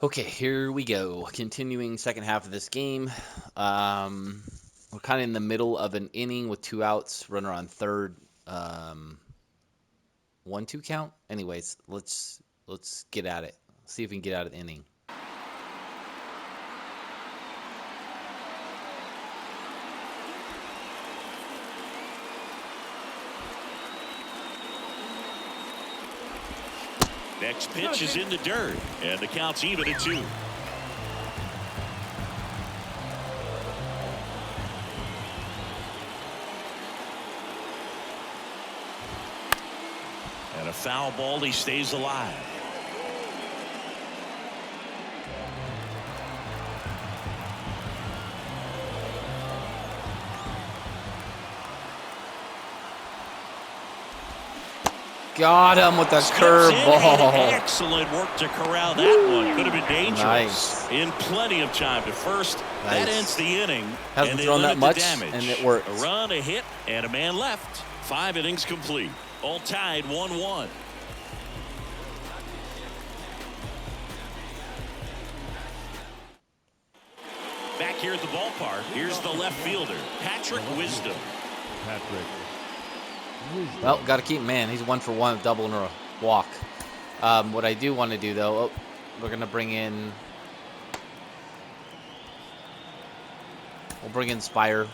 Okay, here we go. Continuing second half of this game. We're kind of in the middle of an inning with two outs, runner on third. 1-2 count. Anyways, let's get at it. See if we can get out of the inning. Next pitch is in the dirt, and the count's even at 2. And a foul ball, he stays alive. Got him with a curveball. Excellent work to corral that one. Could have been dangerous. Nice. In plenty of time to first. Nice. That ends the inning. Hasn't thrown that much, and it worked. A run, a hit, and a man left. 5 innings complete. All tied 1-1. Back here at the ballpark, here's the left fielder, Patrick Wisdom. Well, got to keep him, man. He's 1 for 1, a double and a walk. What I do want to do, though, we're going to bring in... We'll bring in Spire.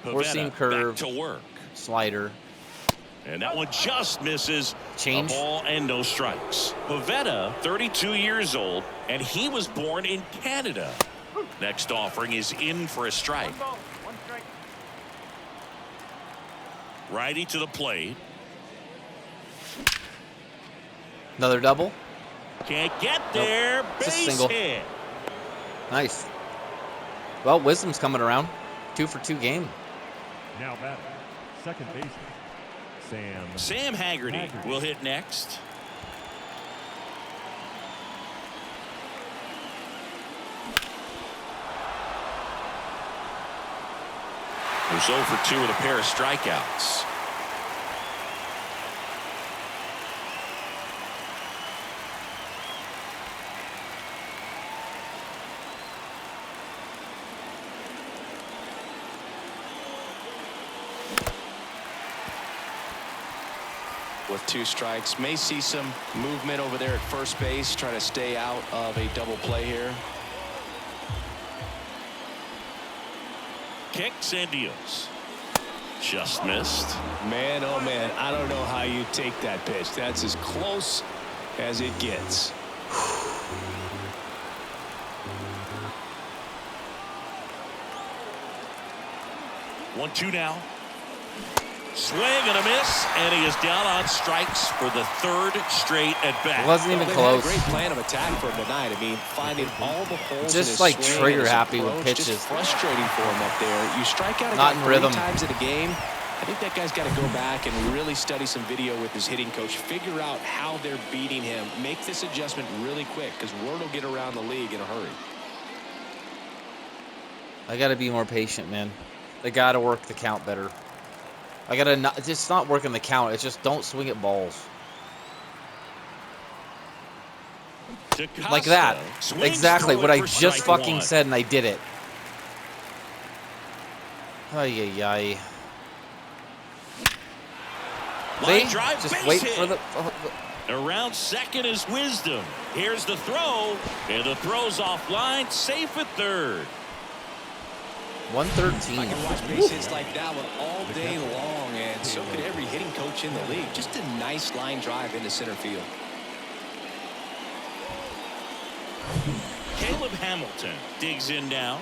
Four-seam curve, back to work. slider. And that one just misses. Change. A ball and no strikes. Pavetta, 32 years old, and he was born in Canada. Next offering is in for a strike. Righty to the plate. Another double. Can't get there. Nope. Just Base single. hit. Nice. Well, Wisdom's coming around. 2 for 2 game. Now batting, second baseman, Sam Haggerty will hit next. There's 0 for 2 with a pair of strikeouts. With 2 strikes, may see some movement over there at first base, trying to stay out of a double play here. Kicks and deals. Just missed. Man, oh man, I don't know how you take that pitch. That's as close as it gets. 1-2 now. Swing and a miss, and he is down on strikes for the 3rd straight at bat. It wasn't even They close. had a great plan of attack for him tonight. I mean, finding all the holes. Just in his like swing trigger and his happy with approach, pitches. Just frustrating for him up there. You strike out a Not guy in 3 rhythm. times in a game. I think that guy's got to go back and really study some video with his hitting coach. Figure out how they're beating him. Make this adjustment really quick, because word will get around the league in a hurry. I got to be more patient, man. They got to work the count better. I got to not, just not working the count. It's just don't swing at balls. DaCosta Like that. swings Exactly through what it I for just strike fucking 1. said, and I did it. Ay, ay, ay. Line See? drive, Just base wait hit. for the... Around second is Wisdom. Here's the throw, and the throw's offline, safe at 3rd. 113. I can watch base hits like that one all day long, and so could every hitting coach in the league. Just a nice line drive into center field. Caleb Hamilton digs in now.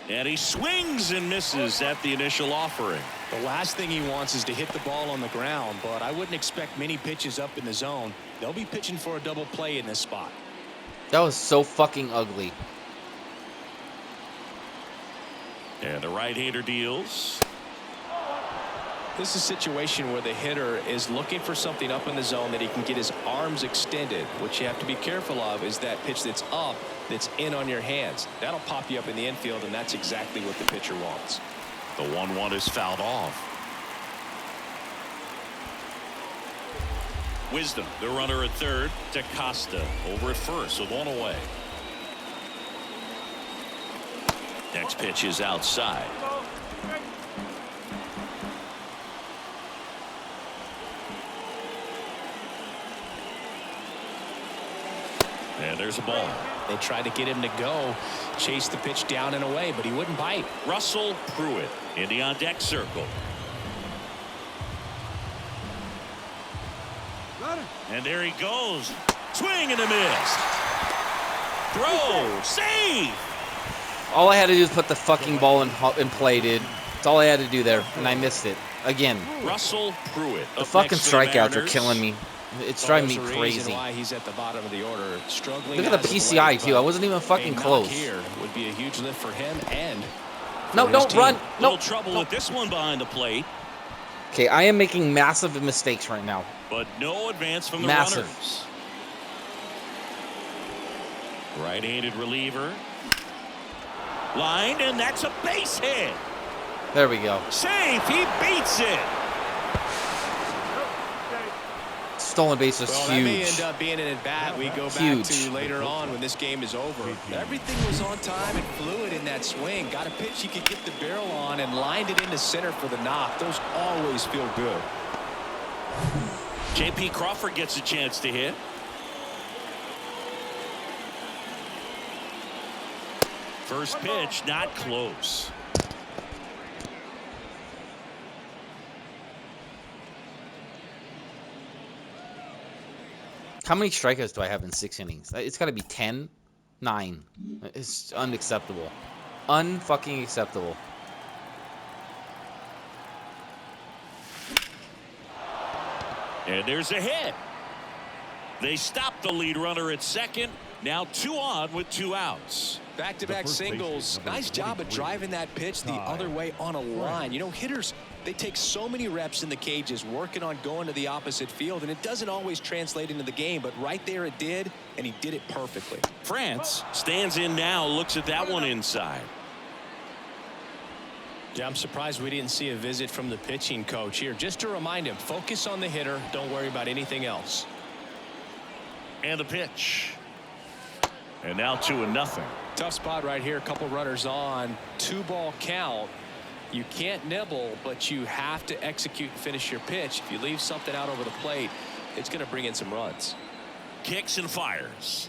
And he swings and misses at the initial offering. The last thing he wants is to hit the ball on the ground, but I wouldn't expect many pitches up in the zone. They'll be pitching for a double play in this spot. That was so fucking ugly. And the right-hander deals. This is a situation where the hitter is looking for something up in the zone that he can get his arms extended. What you have to be careful of is that pitch that's up, that's in on your hands. That'll pop you up in the infield, and that's exactly what the pitcher wants. The 1-1 is fouled off. Wisdom, the runner at third. DaCosta over at first with one away. Next pitch is outside. And there's a ball. They tried to get him to go, chase the pitch down and away, but he wouldn't bite. Russell Pruitt in the on-deck circle. And there he goes. Swing and a miss. Throw. Save. All I had to do was put the fucking ball in play, dude. That's all I had to do there, and I missed it. Again. Russell Pruitt. The fucking strikeouts are killing me. It's driving me crazy. Why he's at the bottom of the order, struggling. Look at the PCI too. I wasn't even fucking close. Here would be a huge lift for him and. No, don't run. No trouble with this one behind the plate. Okay, I am making massive mistakes right now. But no advance from the Massive. runners. Right-handed reliever. Lined, and that's a base hit. There we go. Safe. He beats it. Stolen base was Well, huge. that may end up being an at-bat we go back to later on when this game is over. Everything was on time and fluid in that swing. Got a pitch he could get the barrel on and lined it into center for the knock. Those always feel good. J.P. Crawford gets a chance to hit. First pitch, not close. How many strikeouts do I have in 6 innings? It's got to be 10, 9. It's unacceptable. Unfucking acceptable. And there's a hit. They stop the lead runner at second. Now 2 on with 2 outs. Back-to-back singles. Nice job of driving that pitch the other way on a line. You know, hitters, they take so many reps in the cages working on going to the opposite field, and it doesn't always translate into the game, but right there it did, and he did it perfectly. France stands in now, looks at that one inside. Yeah, I'm surprised we didn't see a visit from the pitching coach here. Just to remind him, focus on the hitter. Don't worry about anything else. And the pitch. And now 2-0. Tough spot right here. A couple runners on. 2-ball count. You can't nibble, but you have to execute and finish your pitch. If you leave something out over the plate, it's going to bring in some runs. Kicks and fires.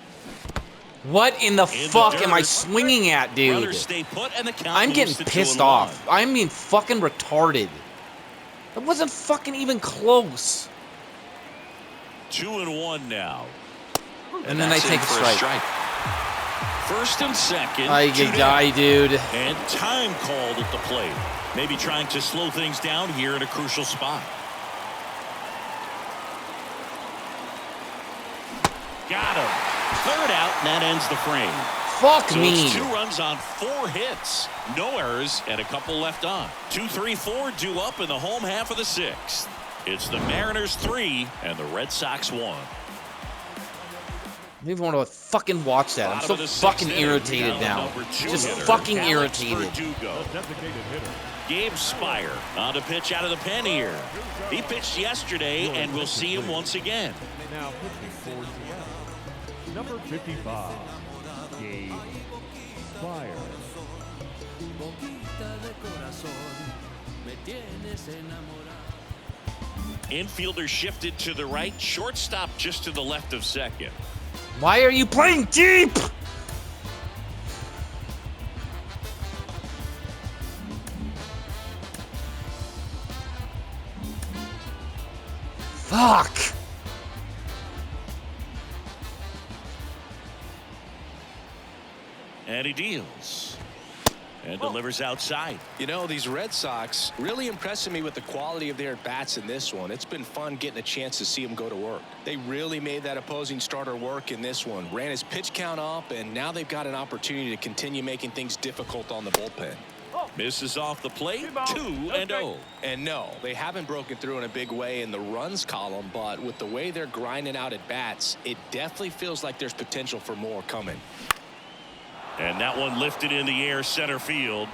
What in the fuck am I swinging at, dude? Runners stay put and the count I'm getting moves to pissed 2-1. off. I'm being fucking retarded. That wasn't fucking even close. 2-1 now. And then I that's take in a for strike. First and second. I 2 could die, down. dude. And time called at the plate. Maybe trying to slow things down here in a crucial spot. Got him. Third out, and that ends the frame. Fuck So me. it's 2 runs on 4 hits. No errors and a couple left on. 2, 3, 4 due up in the home half of the 6th. It's the Mariners 3 and the Red Sox 1. I don't even want to fucking watch that. I'm so fucking irritated now. Just fucking irritated. Designated hitter. Gabe Spire on a pitch out of the pen here. He pitched yesterday, and we'll see him once again. Now pitching for Seattle, number 55, Gabe Spire. Infielder shifted to the right, shortstop just to the left of second. Why are you playing deep? Fuck. And he deals. And delivers outside. You know, these Red Sox really impressing me with the quality of their bats in this one. It's been fun getting a chance to see them go to work. They really made that opposing starter work in this one. Ran his pitch count up, and now they've got an opportunity to continue making things difficult on the bullpen. Misses off the plate, 2-0. And no, they haven't broken through in a big way in the runs column, but with the way they're grinding out at bats, it definitely feels like there's potential for more coming. And that one lifted in the air center field.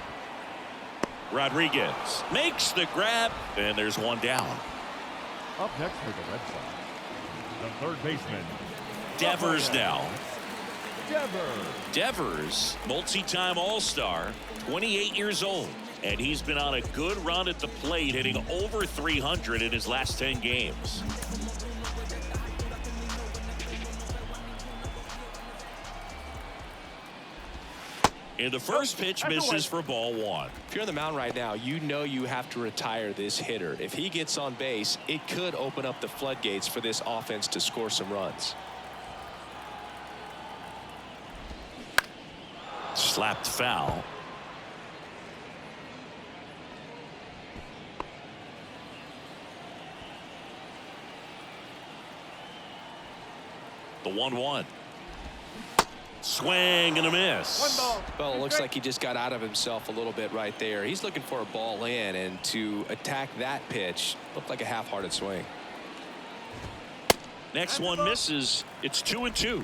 Rodriguez makes the grab, and there's one down. Up next for the Red Sox, The third baseman. Devers now. Devers. Devers, multi-time All-Star, 28 years old. And he's been on a good run at the plate, hitting over 300 in his last 10 games. And the first pitch misses for ball one. If you're on the mound right now, you know you have to retire this hitter. If he gets on base, it could open up the floodgates for this offense to score some runs. Slapped foul. The 1-1. Swing and a miss. Well, it looks like he just got out of himself a little bit right there. He's looking for a ball in, and to attack that pitch looked like a half-hearted swing. Next one misses. It's 2-2.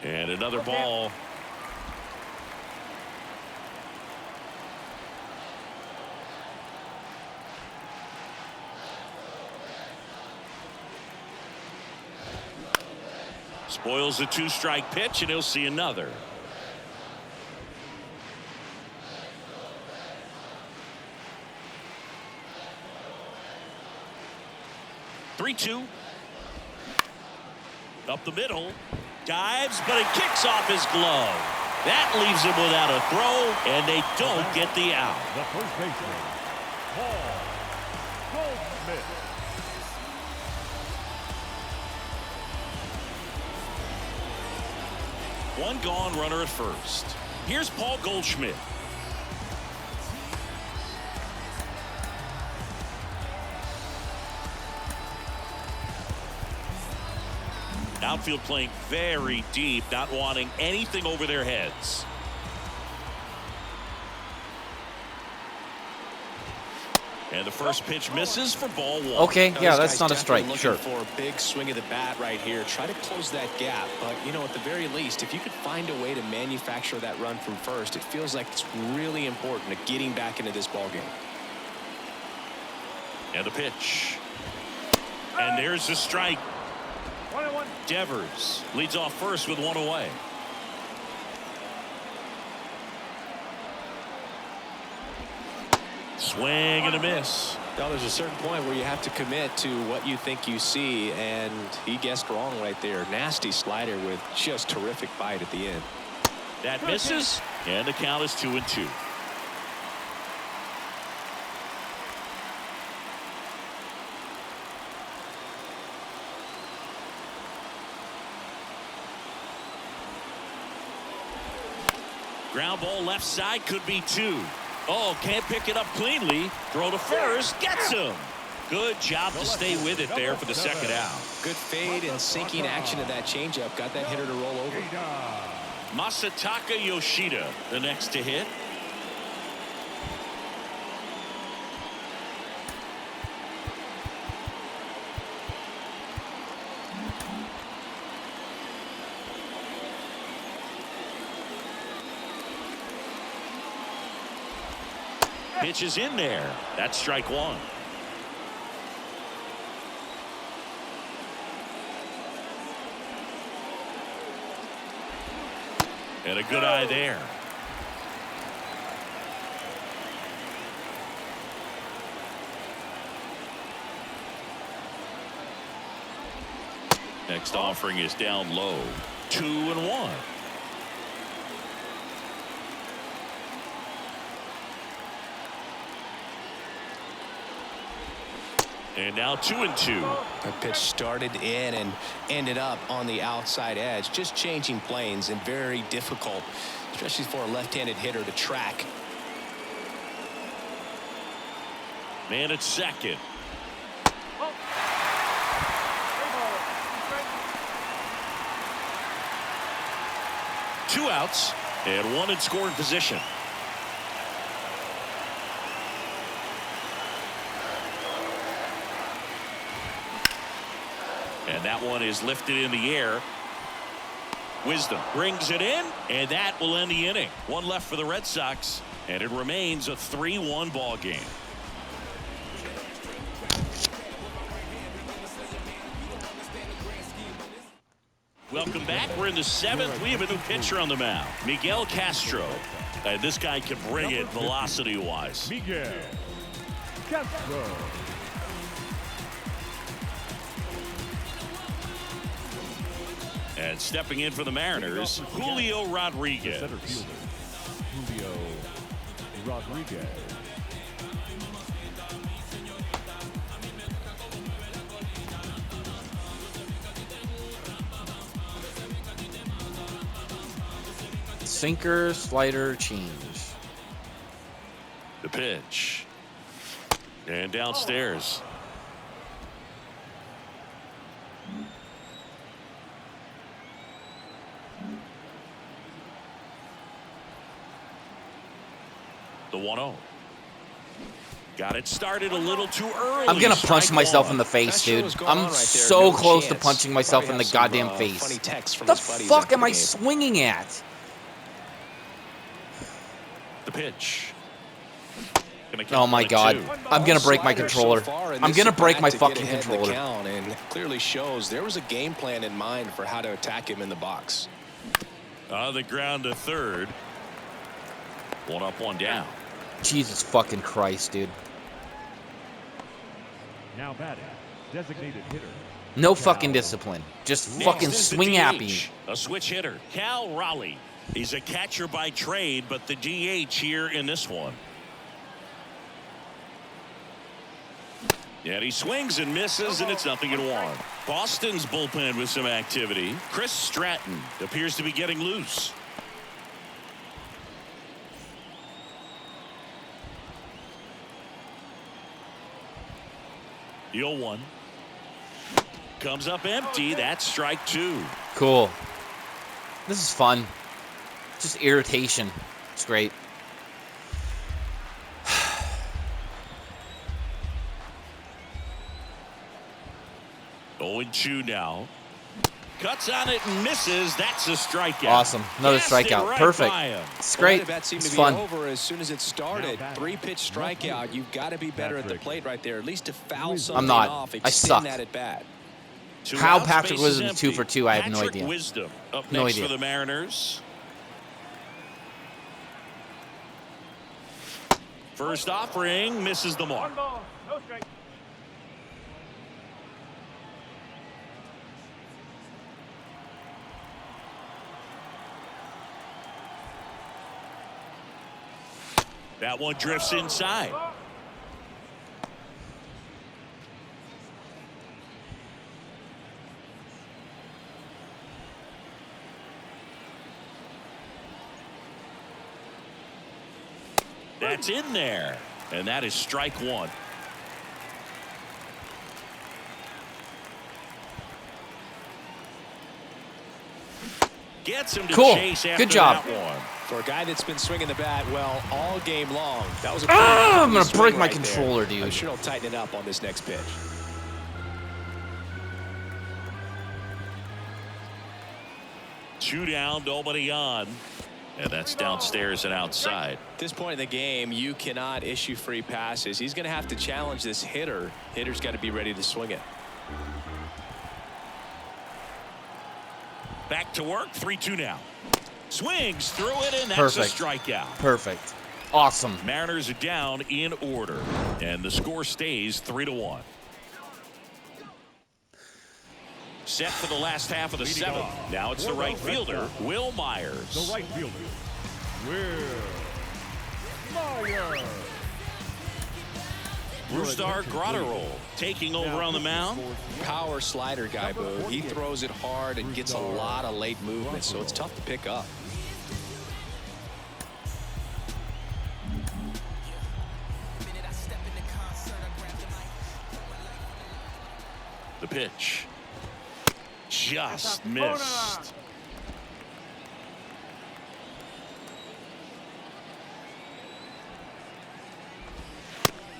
And another ball. Spoils the two-strike pitch, and he'll see another. Three-two. Up the middle. Dives, but it kicks off his glove. That leaves him without a throw, and they don't get the out. The first baseman, Paul Goldschmidt. One gone, runner at first. Here's Paul Goldschmidt. Outfield playing very deep, not wanting anything over their heads. And the first pitch misses for ball one. Okay, yeah, that's not a strike. Looking Sure. for a big swing of the bat right here. Try to close that gap. But, you know, at the very least, if you could find a way to manufacture that run from first, it feels like it's really important to getting back into this ballgame. And the pitch. And there's the strike. Devers leads off first with one away. Swing and a miss. Now, there's a certain point where you have to commit to what you think you see, and he guessed wrong right there. Nasty slider with just terrific bite at the end. That misses, and the count is 2-2. Ground ball left side, could be two. Oh, can't pick it up cleanly. Throw to first, gets him. Good job to stay with it there for the second out. Good fade and sinking action of that changeup got that hitter to roll over. Masataka Yoshida, the next to hit. Pitch is in there. That's strike one. And a good eye there. Next offering is down low. 2-1. And now 2-2. That pitch started in and ended up on the outside edge, just changing planes, and very difficult, especially for a left-handed hitter to track. Man at second. Two outs and one in scoring position. that one is lifted in the air. Wisdom brings it in, and that will end the inning. One left for the Red Sox, and it remains a 3-1 ball game. Welcome back. We're in the 7th. We have a new pitcher on the mound, Miguel Castro. This guy can bring it velocity-wise. Miguel Castro. And stepping in for the Mariners, Julio Rodriguez. Center fielder, Julio Rodriguez. Sinker, slider, change. The pitch. And downstairs. The 1-0. Got it started a little too early. I'm gonna punch Strike myself one. in the face, Not sure dude. what's going I'm on right there. so No close to chance. punching myself Probably in the have some, goddamn funny face. texts from What his the buddies fuck after am the I game. swinging at? The pitch. Oh my god. I'm gonna break my controller. I'm gonna break my fucking controller. And clearly shows there was a game plan in mind for how to attack him in the box. On the ground to third. One up, one down. Jesus fucking Christ, dude. Now batting, designated hitter. No fucking discipline. Just fucking Next is the swing at me. DH, a switch hitter, Cal Raleigh. He's a catcher by trade, but the DH here in this one. And he swings and misses, and it's 0-1. Boston's bullpen with some activity. Chris Stratton appears to be getting loose. The 0-1 comes up empty. That's strike two. Cool. This is fun. Just irritation. It's great. 0-2 now. Cuts on it and misses. That's a strikeout. Awesome. Another Gassed it strikeout. right Perfect. by him. It's great. That seemed It's to be fun. over as soon as it started. 3-pitch strikeout. You've got to be better at the plate right there, at least to foul something not. off. I Extend suck. that at bat. Two How outs, Patrick bases Wisdom's 2 empty. for 2, I have no Patrick idea. Wisdom up No next idea. for the Mariners. First offering misses the mark. That one drifts inside. That's in there, and that is strike one. Gets him to Cool. chase after Good job. that one. For a guy that's been swinging the bat well all game long, that was a Ah, I'm gonna swing break my right there. controller, dude. I'm sure he'll tighten it up on this next pitch. Two down, nobody on. And that's downstairs and outside. At this point in the game, you cannot issue free passes. He's going to have to challenge this hitter. Hitter's got to be ready to swing it. Back to work, 3-2 now. Swings through it, and that's Perfect. a strikeout. Perfect. Awesome. Mariners are down in order, and the score stays 3-1. Set for the last half of the Leading 7th. off Now it's the for right the Red fielder, Sox. Will Myers. The right fielder, Will Myers. Brusdar Grotterol taking over on the mound. Power slider guy, Boo. He throws it hard and gets a lot of late movement, so it's tough to pick up. The pitch. Just missed.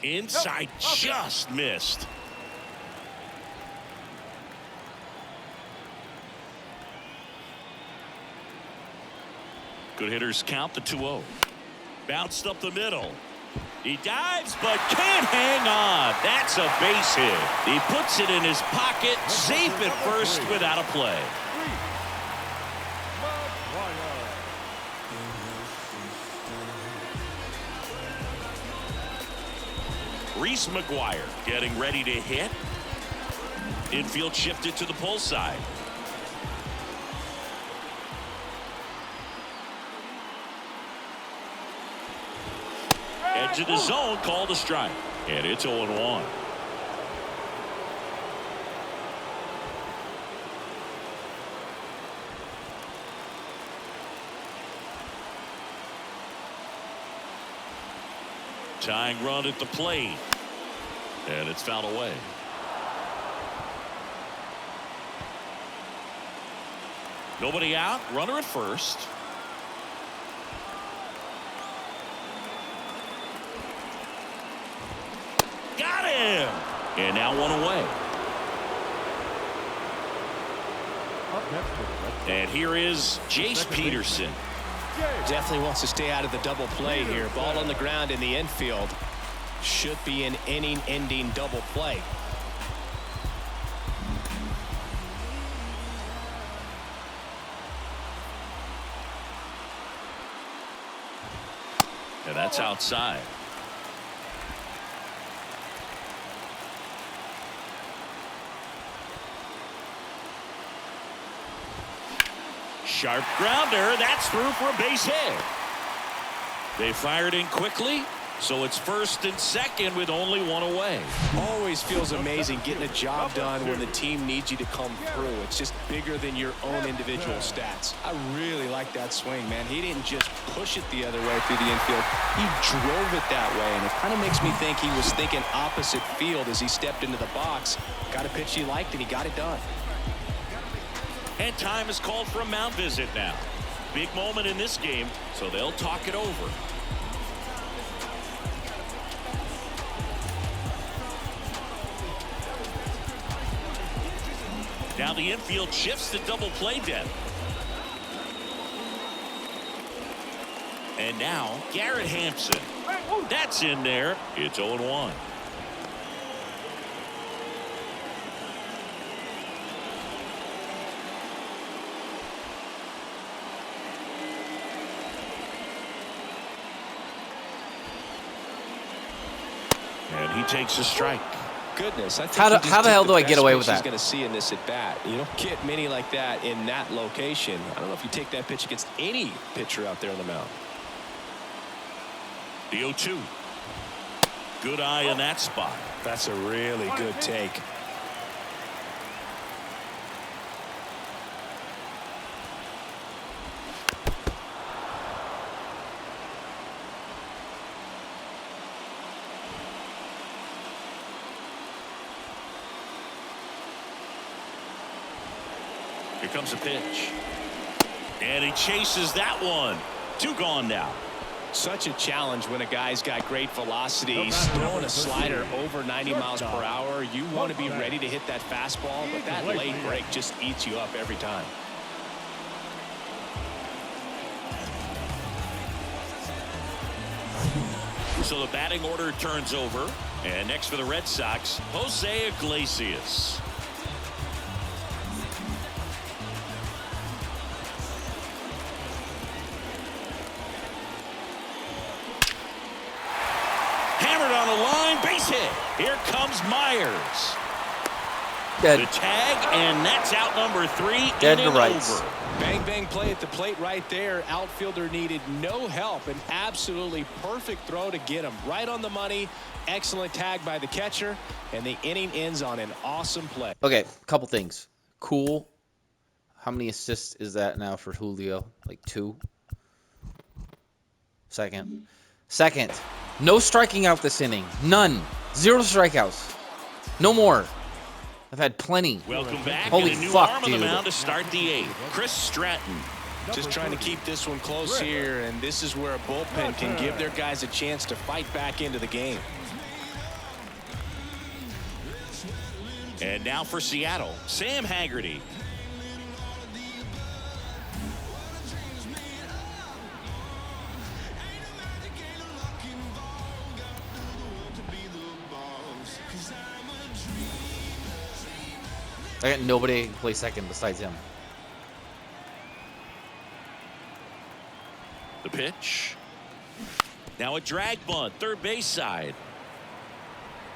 Inside, just missed. Good hitters count the 2-0. Bounced up the middle. He dives but can't hang on. That's a base hit. He puts it in his pocket, safe at first without a play. Reese McGuire getting ready to hit. Infield shifted to the pull side. Edge of the zone, called a strike. And it's 0-1. Tying run at the plate. And it's fouled away. Nobody out. Runner at first. Got him. And now one away. And here is Jace Peterson. Definitely wants to stay out of the double play here. Ball on the ground in the infield. Should be an inning-ending double play. And that's outside. Sharp grounder. That's through for a base hit. They fired in quickly, so it's first and second with only one away. Always feels amazing getting a job done when the team needs you to come through. It's just bigger than your own individual stats. I really like that swing, man. He didn't just push it the other way through the infield. He drove it that way, and it kind of makes me think he was thinking opposite field as he stepped into the box. Got a pitch he liked, and he got it done. And time is called for a mound visit now. Big moment in this game, so they'll talk it over. Now the infield shifts to double play depth. And now Garrett Hampson. That's in there. It's 0-1. And he takes a strike. Goodness, I think how the hell do I get away with that? He's going to see in this at bat. You don't get many like that in that location. I don't know if you take that pitch against any pitcher out there on the mound. The 0-2. Good eye in that spot. That's a really good take. Here comes a pitch. And he chases that one. 2 gone now. Such a challenge when a guy's got great velocity. He's throwing a slider over 90 miles per hour. You want to be ready to hit that fastball, but that late break just eats you up every time. So the batting order turns over. And next for the Red Sox, Jose Iglesias. Hammered on the line, base hit. Here comes Myers. Dead. The tag, and that's out number 3. Dead to inning rights. over. Bang, bang play at the plate right there. Outfielder needed no help. An absolutely perfect throw to get him right on the money. Excellent tag by the catcher, and the inning ends on an awesome play. Okay, couple things. Cool. How many assists is that now for Julio? Like 2? Second, no striking out this inning. None. 0 strikeouts. No more. I've had plenty. Welcome back. Holy and a new fuck, arm on dude. the mound to start the 8th. Chris Stratton. Just trying to keep this one close here, and this is where a bullpen can give their guys a chance to fight back into the game. And now for Seattle, Sam Haggerty. I got nobody to play second besides him. The pitch. Now a drag bunt, third base side.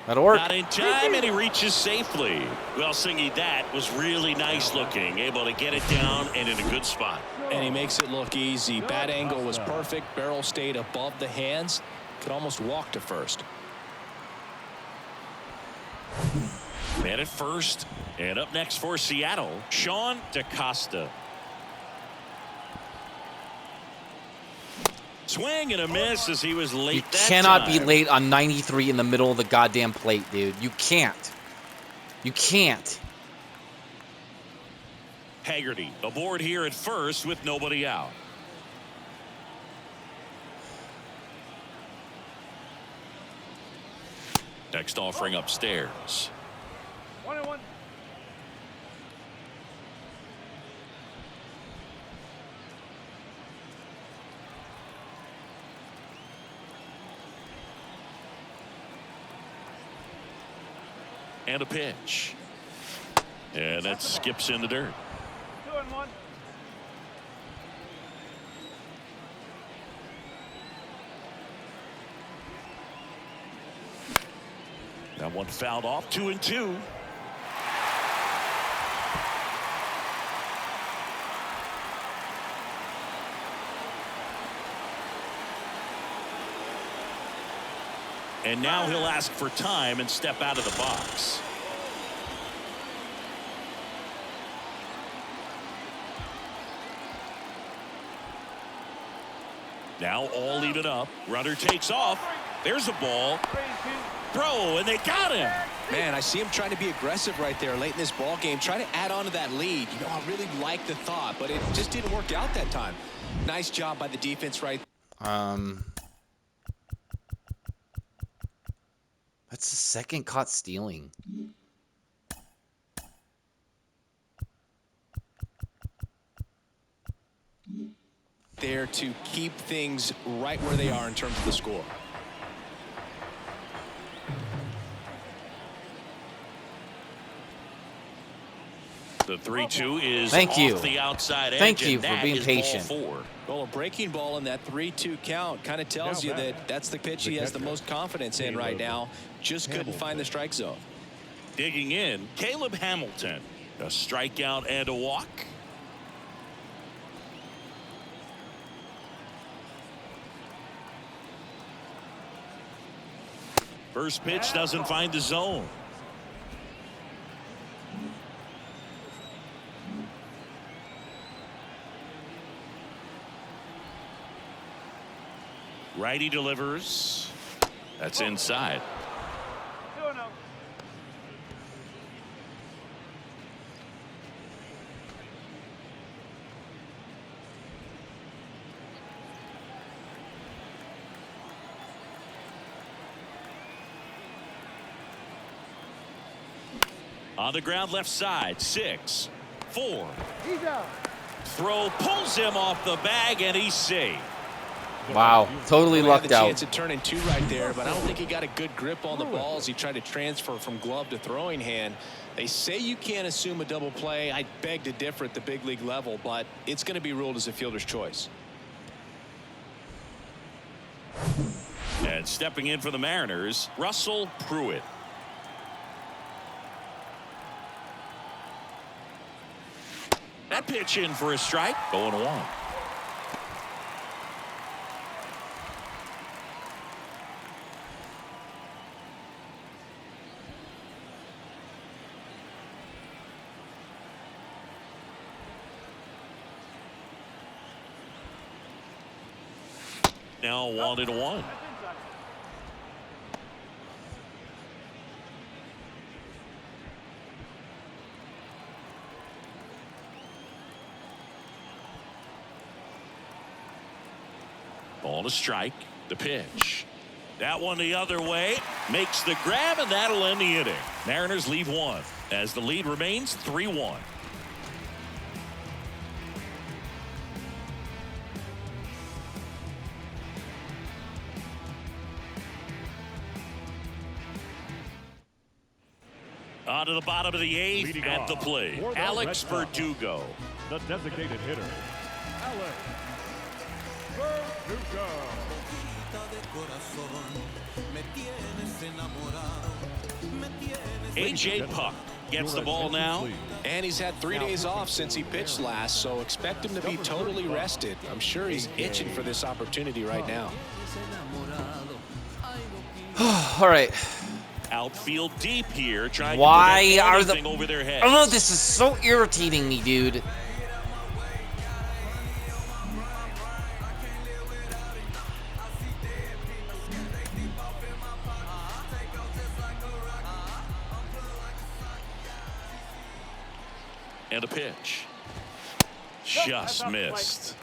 That'll work. Not in time, and he reaches safely. Well, Singy, that was really nice looking. Able to get it down and in a good spot. And he makes it look easy. Bat angle was perfect. Barrel stayed above the hands. Could almost walk to first. Man at first. And up next for Seattle, Sean DaCosta. Swing and a miss as he was late. You that cannot be time. late on 93 in the middle of the goddamn plate, dude. You can't. You can't. Haggerty aboard here at first with nobody out. Next offering upstairs. 1-1. And a pitch. And that skips in the dirt. 2-1. That one fouled off. 2-2. And now he'll ask for time and step out of the box. Now all even up. Runner takes off. There's a ball. Throw, and they got him. Man, I see him trying to be aggressive right there late in this ball game, trying to add on to that lead. You know, I really like the thought, but it just didn't work out that time. Nice job by the defense right. That's the second caught stealing. There to keep things right where they are in terms of the score. The 3-2 is Thank you. off the outside edge. Thank you and for that being is patient. ball 4. Well, a breaking ball in that 3-2 count kind of tells you that that's the pitch he has the most confidence in right now. Just couldn't find the strike zone. Digging in, Caleb Hamilton. A strikeout and a walk. First pitch doesn't find the zone. Righty delivers. That's inside. 2-0. On the ground left side. 6-4. He's out. Throw pulls him off the bag and he's safe. Wow, totally Well, he had lucked the out. chance at turning 2 right there, but I don't think he got a good grip on the ball as he tried to transfer from glove to throwing hand. They say you can't assume a double play. I beg to differ at the big league level, but it's going to be ruled as a fielder's choice. And stepping in for the Mariners, Russell Pruitt. That pitch in for a strike. 0-1. Now 1-1. Ball to strike. The pitch. That one the other way. Makes the grab, and that'll end the inning. Mariners leave 1 as the lead remains 3-1. On to the bottom of the eighth. Leading At the off plate, for the Alex Red Sox, Verdugo. the designated hitter, Alex Verdugo. A.J. Puck gets the ball now. And he's had 3 days off since he pitched last, so expect him to be totally rested. I'm sure he's itching for this opportunity right now. All right. Outfield deep here, trying Why to prevent are the- anything over their heads. Oh, this is so irritating me, dude. And a pitch. Just missed.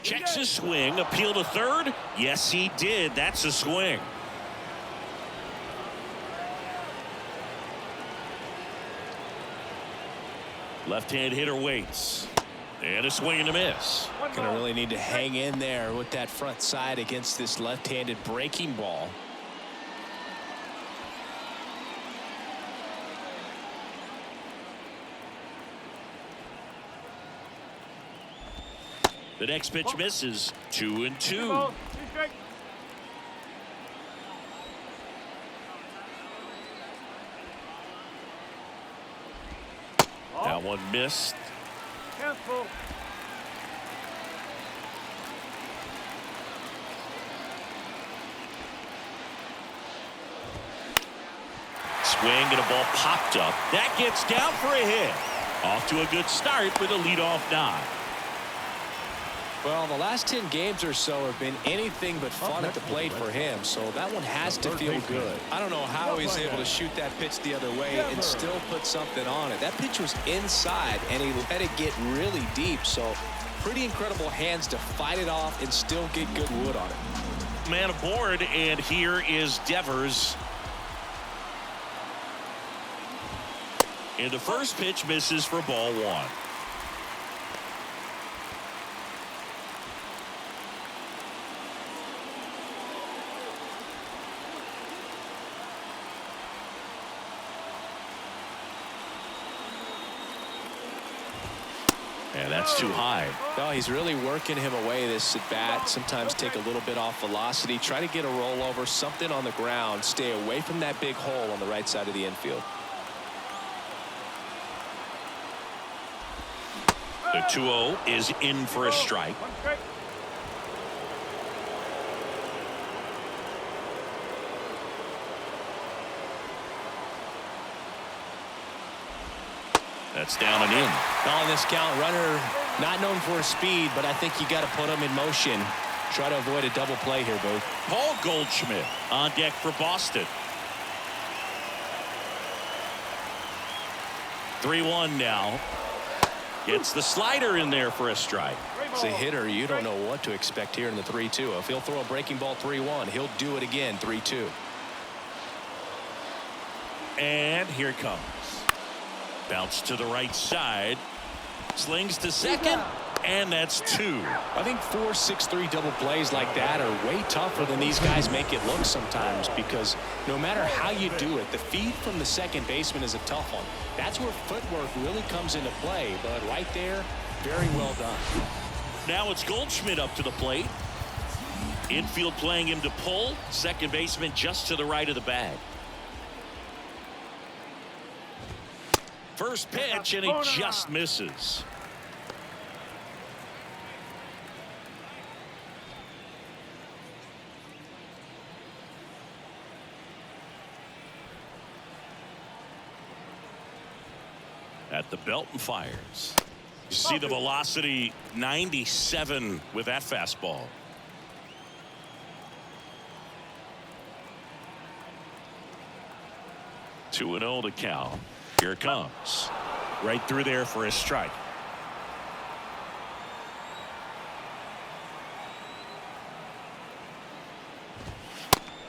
Checks his swing. Appeal to third. Yes, he did. That's a swing. Left-hand hitter waits. And a swing and a miss. Gonna really need to hang in there with that front side against this left-handed breaking ball. The next pitch misses. 2-2. That one missed. Cancel. Swing and a ball popped up. That gets down for a hit. Off to a good start with a leadoff nod. Well, the last 10 games or so have been anything but fun at the plate for him, so that one has to feel good. I don't know how he's able to shoot that pitch the other way and still put something on it. That pitch was inside, and he let it get really deep, so pretty incredible hands to fight it off and still get good wood on it. Man aboard, and here is Devers. And the first pitch misses for ball one. And that's too high. Well, he's really working him away this at bat. Sometimes take a little bit off velocity. Try to get a rollover, something on the ground. Stay away from that big hole on the right side of the infield. The 2-0 is in for a strike. That's down and in. On this count, runner not known for his speed, but I think you got to put him in motion. Try to avoid a double play here, Booth. Paul Goldschmidt on deck for Boston. 3-1 now. Gets the slider in there for a strike. As a hitter, you don't know what to expect here in the 3-2. If he'll throw a breaking ball 3-1, he'll do it again 3-2. And here it comes. Bounce to the right side. Slings to second. And that's two. I think 4-6-3 double plays like that are way tougher than these guys make it look sometimes, because no matter how you do it, the feed from the second baseman is a tough one. That's where footwork really comes into play, but right there, very well done. Now it's Goldschmidt up to the plate. Infield playing him to pull. Second baseman just to the right of the bag. First pitch, and he just misses. At the belt and fires. You see the velocity, 97 with that fastball. Two and 0 to count. Here it comes. Right through there for a strike.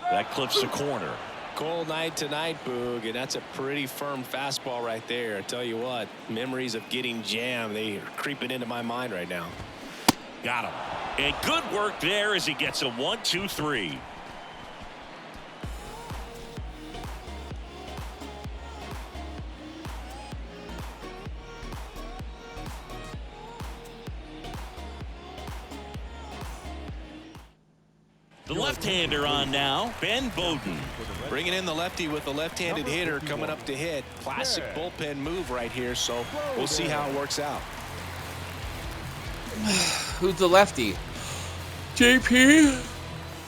That clips the corner. Cold night tonight, Boog, and that's a pretty firm fastball right there. I tell you what, memories of getting jammed, they are creeping into my mind right now. Got him. And good work there as he gets a 1-2-3. The left-hander on now, Ben Bowden. Bringing in the lefty with the left-handed hitter coming up to hit. Classic bullpen move right here, so we'll see how it works out. Who's the lefty? JP? Here's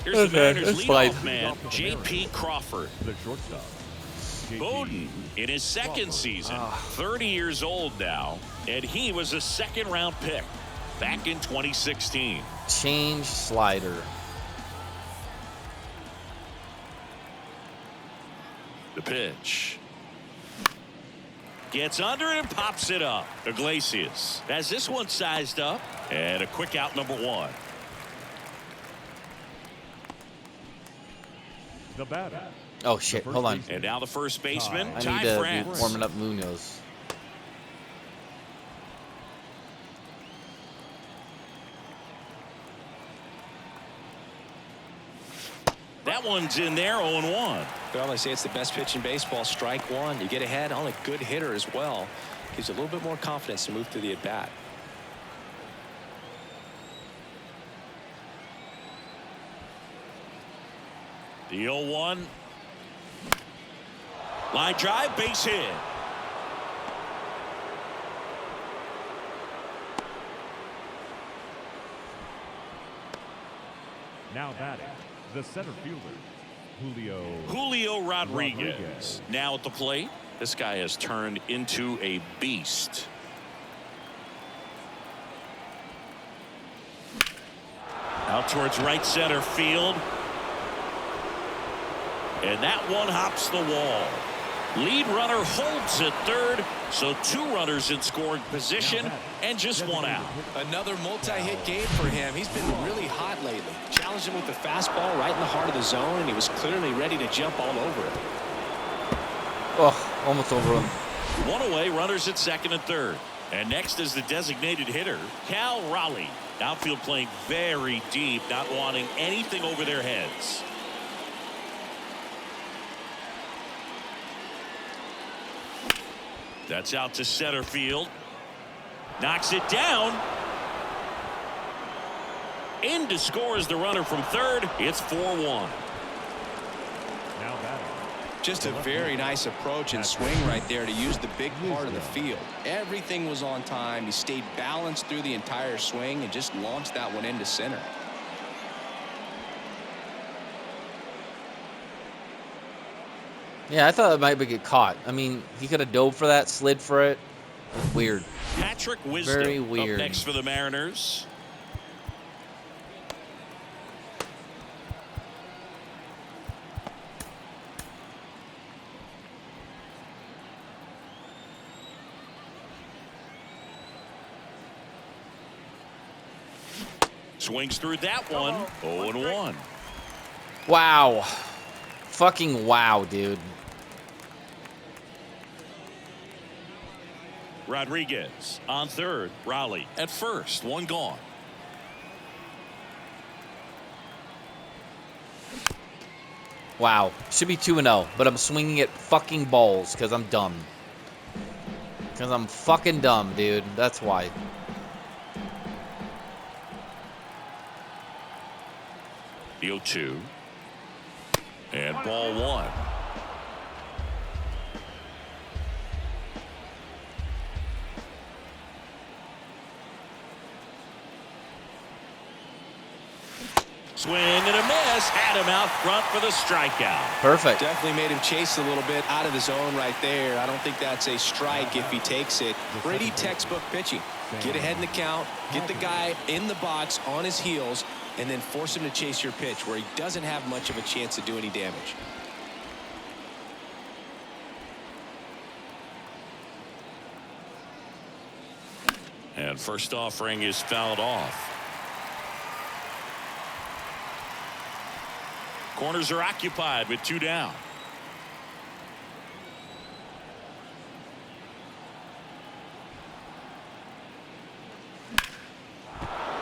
the Mariners that's fine. leadoff man, J.P. Crawford. The shortstop. Bowden in his second season, 30 years old now, and he was a second-round pick back in 2016. Change slider. The pitch. Gets under it and pops it up. Iglesias has this one sized up. And a quick out, number 1. The batter. Oh shit! Hold on. And now the first baseman, I Ty need to be France. warming up Munoz. That one's in there, 0-1. Well, I say it's the best pitch in baseball. Strike one. You get ahead on a good hitter as well. Gives you a little bit more confidence to move through the at-bat. The 0-1. Line drive, base hit. Now batting, the center fielder, Julio Rodriguez. Now at the plate. This guy has turned into a beast. Out towards right center field. And that one hops the wall. Lead runner holds at third, so 2 runners in scoring position and just 1 out. Another multi-hit game for him. He's been really hot lately. Challenged him with the fastball right in the heart of the zone, and he was clearly ready to jump all over it. Oh, almost over him. 1 away, runners at second and third. And next is the designated hitter, Cal Raleigh. Outfield playing very deep, not wanting anything over their heads. That's out to center field. Knocks it down. In to score is the runner from third. It's 4-1. Now batting. Just a very nice approach and swing right there to use the big part of the field. Everything was on time. He stayed balanced through the entire swing and just launched that one into center. Yeah, I thought it might get caught. I mean, he could have dove for that, slid for it. It was weird. Patrick Wisdom Very weird. up next for the Mariners. Swings through that one. 0-1. Wow. Fucking wow, dude. Rodriguez on third. Raleigh at first. 1 gone. Wow. Should be 2-0, but I'm swinging at fucking balls because I'm dumb. Because I'm fucking dumb, dude. That's why. The 0-2. And ball 1. Swing and a miss. Had him out front for the strikeout. Perfect. Definitely made him chase a little bit out of the zone right there. I don't think that's a strike if he takes it. Pretty textbook pitching. Get ahead in the count, get the guy in the box on his heels, and then force him to chase your pitch where he doesn't have much of a chance to do any damage. And first offering is fouled off. Corners are occupied with 2 down.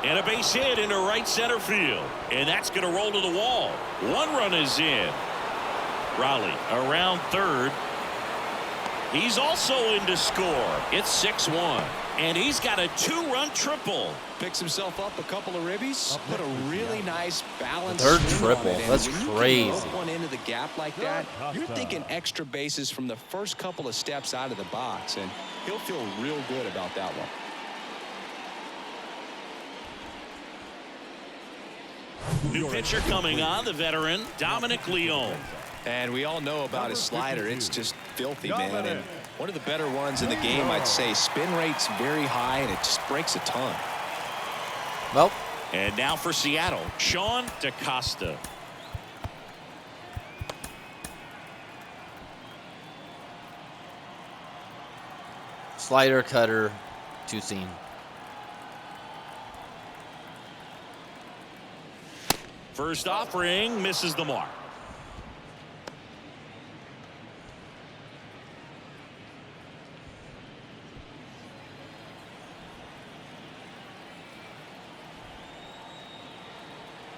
And a base hit into right center field. And that's going to roll to the wall. One run is in. Raleigh around third. He's also in to score. It's 6-1. And he's got a 2-run triple. Picks himself up a couple of ribbies. Put a really nice balance. Third swing on triple. it. And That's when you crazy. can poke one into the gap like that, you're thinking extra bases from the first couple of steps out of the box. And he'll feel real good about that one. New pitcher coming on, the veteran, Dominic Leone. And we all know about his slider. It's just filthy, man. And one of the better ones in the game, I'd say. Spin rate's very high, and it just breaks a ton. Well, And now for Seattle, Sean DaCosta. slider, cutter, two-seam. First offering misses the mark.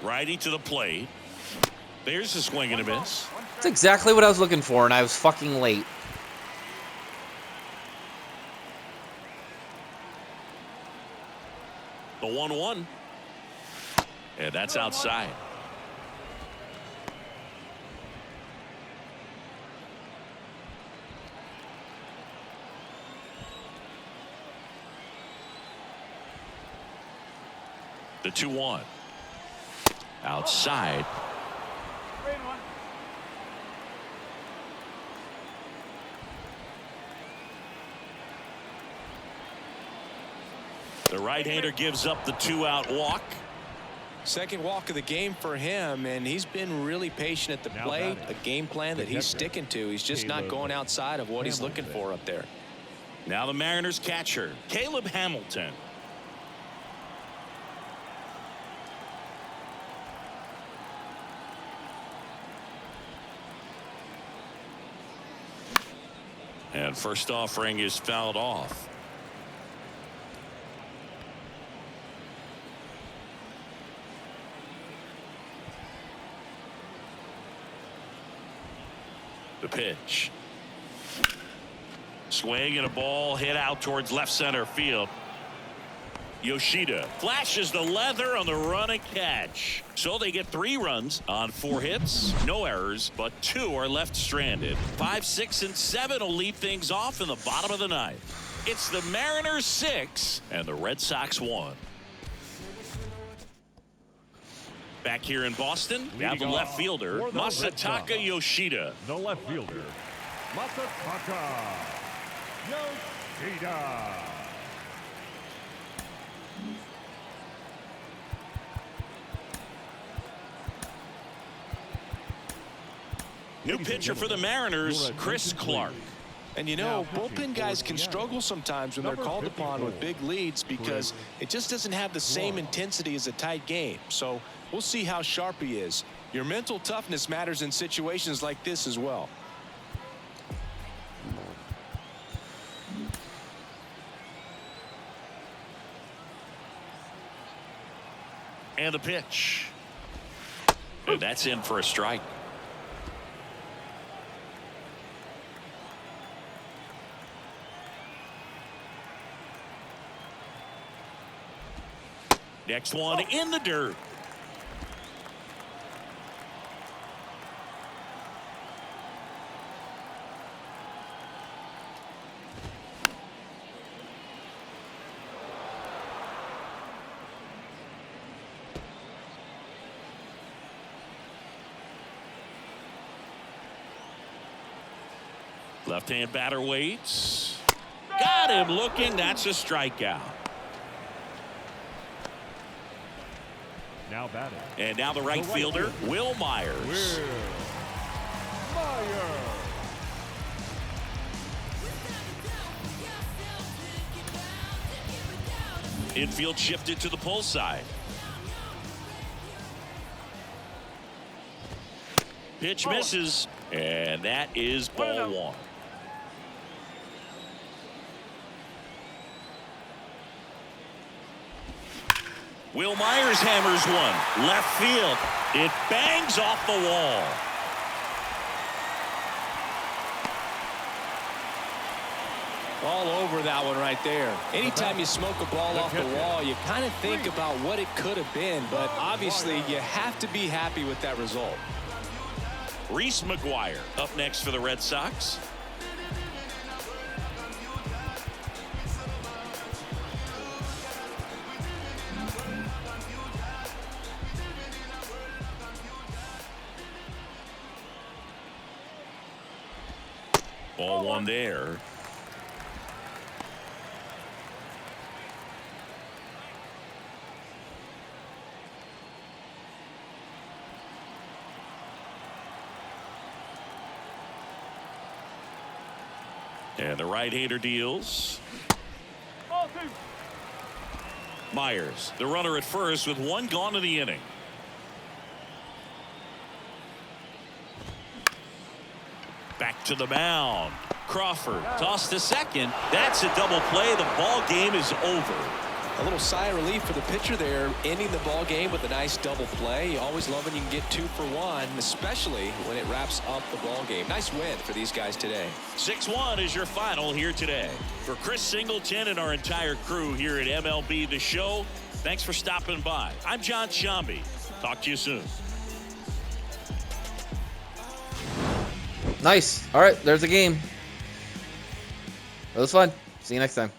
Righty to the plate. There's a swing and a miss. That's exactly what I was looking for, and I was fucking late. The 1-1. And that's outside. The 2-1. Outside. 3-1. The right-hander gives up the 2-out walk. Second walk of the game for him, and he's been really patient at the Now plate. batting, A game plan that he's sticking to. He's just not going outside of what he's looking for up there. Now the Mariners catcher, Caleb Hamilton. And first offering is fouled off. The pitch. Swing and a ball hit out towards left center field. Yoshida flashes the leather on the run and catch. So they get 3 runs on 4 hits, no errors, but 2 are left stranded. 5, 6, and 7 will lead things off in the bottom of the 9th. It's the Mariners 6 and the Red Sox 1. Back here in Boston, now the left fielder, Masataka Yoshida. The left fielder, Masataka Yoshida. New pitcher for the Mariners, Chris Clark. And you know, bullpen guys can struggle sometimes when they're called upon with big leads because it just doesn't have the same intensity as a tight game. So we'll see how sharp he is. Your mental toughness matters in situations like this as well. And the pitch. And that's in for a strike. Next one in the dirt. Left-hand batter waits. Got him looking. That's a strikeout. Now batting, And now the right fielder, Will Myers. Infield shifted to the pull side. Pitch misses, and that is ball 1. Will Myers hammers one. Left field. It bangs off the wall. All over that one right there. Anytime you smoke a ball off the wall, you kind of think about what it could have been, but obviously you have to be happy with that result. Reese McGuire up next for the Red Sox. Ball one there. And the right-hander deals. Ball two. Myers, the runner at first with one gone in the inning. Back to the mound. Crawford tossed to second. That's a double play. The ball game is over. A little sigh of relief for the pitcher there, ending the ball game with a nice double play. You always love when you can get 2 for 1, especially when it wraps up the ball game. Nice win for these guys today. 6-1 is your final here today. For Chris Singleton and our entire crew here at MLB The Show, thanks for stopping by. I'm John Shambi. Talk to you soon. Nice. All right, there's a game. It was fun. See you next time.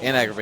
And aggravating.